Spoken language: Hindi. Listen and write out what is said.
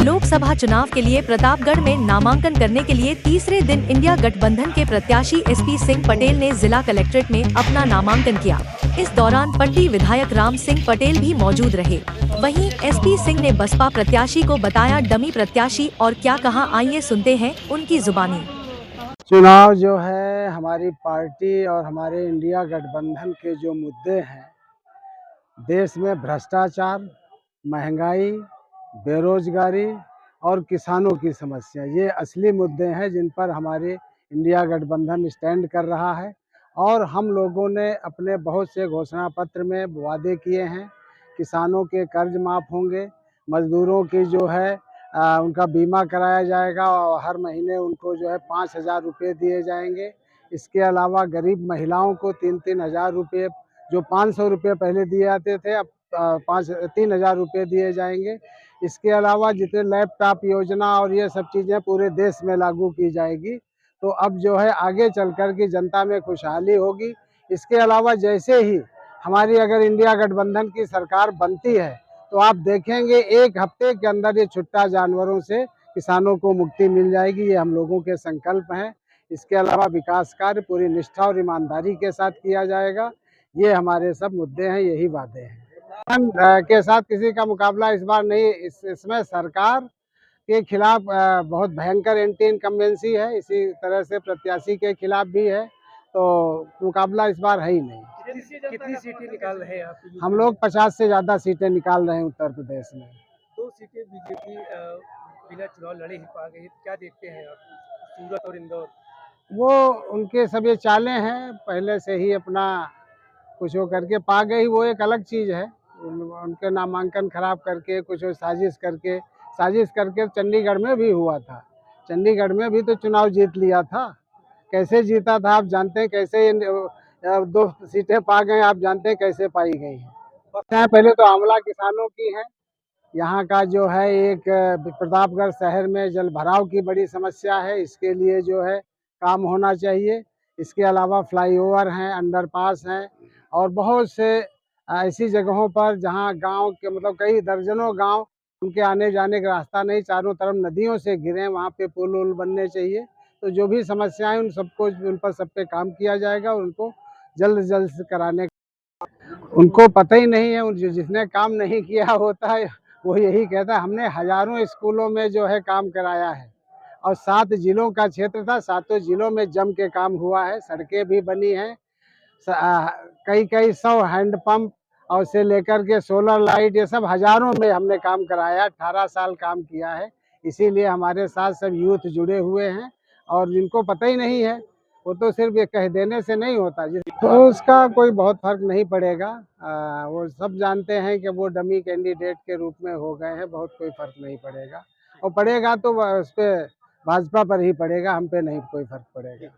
लोकसभा चुनाव के लिए प्रतापगढ़ में नामांकन करने के लिए तीसरे दिन इंडिया गठबंधन के प्रत्याशी एसपी सिंह पटेल ने जिला कलेक्ट्रेट में अपना नामांकन किया। इस दौरान पट्टी विधायक राम सिंह पटेल भी मौजूद रहे। वहीं एसपी सिंह ने बसपा प्रत्याशी को बताया डमी प्रत्याशी और क्या कहा, आइए सुनते हैं उनकी जुबानी। चुनाव जो है हमारी पार्टी और हमारे इंडिया गठबंधन के जो मुद्दे हैं, देश में भ्रष्टाचार, महंगाई, बेरोजगारी और किसानों की समस्या, ये असली मुद्दे हैं जिन पर हमारे इंडिया गठबंधन स्टैंड कर रहा है। और हम लोगों ने अपने बहुत से घोषणा पत्र में वादे किए हैं। किसानों के कर्ज माफ़ होंगे, मजदूरों की जो है उनका बीमा कराया जाएगा और हर महीने उनको जो है 5,000 रुपये दिए जाएंगे। इसके अलावा गरीब महिलाओं को 3-3 हज़ार रुपये, जो 500 रुपये पहले दिए जाते थे, अब 3,000 रुपये दिए जाएंगे। इसके अलावा जितने लैपटॉप योजना और ये सब चीज़ें पूरे देश में लागू की जाएगी, तो अब जो है आगे चल कर के जनता में खुशहाली होगी। इसके अलावा जैसे ही हमारी अगर इंडिया गठबंधन की सरकार बनती है, तो आप देखेंगे 1 हफ्ते के अंदर ये छुट्टा जानवरों से किसानों को मुक्ति मिल जाएगी। ये हम लोगों के संकल्प हैं। इसके अलावा विकास कार्य पूरी निष्ठा और ईमानदारी के साथ किया जाएगा। ये हमारे सब मुद्दे हैं, यही वादे हैं। के साथ किसी का मुकाबला इस बार नहीं, इसमें सरकार के खिलाफ बहुत भयंकर एंटी इनकम्बेंसी है। इसी तरह से प्रत्याशी के खिलाफ भी है, तो मुकाबला इस बार है ही नहीं। कितनी सीटें निकाल रहे हैं आप? हम लोग 50 से ज़्यादा सीटें निकाल रहे हैं उत्तर प्रदेश में। 2 सीटें बीजेपी बिना चुनाव लड़े ही पा गई, क्या देखते हैं आप? सूरत और इंदौर, वो उनके सब ये चालें हैं, पहले से ही अपना कुछ वो करके पा गई, वो एक अलग चीज़ है। उनके नामांकन खराब करके कुछ साजिश करके चंडीगढ़ में भी हुआ था। चंडीगढ़ में भी तो चुनाव जीत लिया था। कैसे जीता था आप जानते हैं, कैसे 2 सीटें पा गए आप जानते हैं कैसे पाई गई हैं। पहले तो आंवला किसानों की है। यहाँ का जो है एक प्रतापगढ़ शहर में जल भराव की बड़ी समस्या है, इसके लिए जो है काम होना चाहिए। इसके अलावा फ्लाईओवर हैं, अंडरपास हैं और बहुत से ऐसी जगहों पर जहाँ गांव के मतलब कई दर्जनों गांव, उनके आने जाने का रास्ता नहीं, चारों तरफ नदियों से घिरे, वहाँ पे पुल उल बनने चाहिए। तो जो भी समस्याएं उन पर सब पे काम किया जाएगा और उनको जल्द से जल्द कराने। उनको पता ही नहीं है, जिसने काम नहीं किया होता है वो यही कहता है। हमने हजारों स्कूलों में जो है काम कराया है और 7 जिलों का क्षेत्र था, 7 जिलों में जम के काम हुआ है। सड़कें भी बनी हैं, कई 100 हैंडपंप और से लेकर के सोलर लाइट, ये सब हजारों में हमने काम कराया। 18 साल काम किया है। इसीलिए हमारे साथ सब यूथ जुड़े हुए हैं और जिनको पता ही नहीं है, वो तो सिर्फ ये कह देने से नहीं होता। तो उसका कोई बहुत फर्क नहीं पड़ेगा। वो सब जानते हैं कि वो डमी कैंडिडेट के रूप में हो गए हैं, बहुत कोई फर्क नहीं पड़ेगा। और पड़ेगा तो उस पर भाजपा पर ही पड़ेगा, हम पे नहीं कोई फर्क पड़ेगा।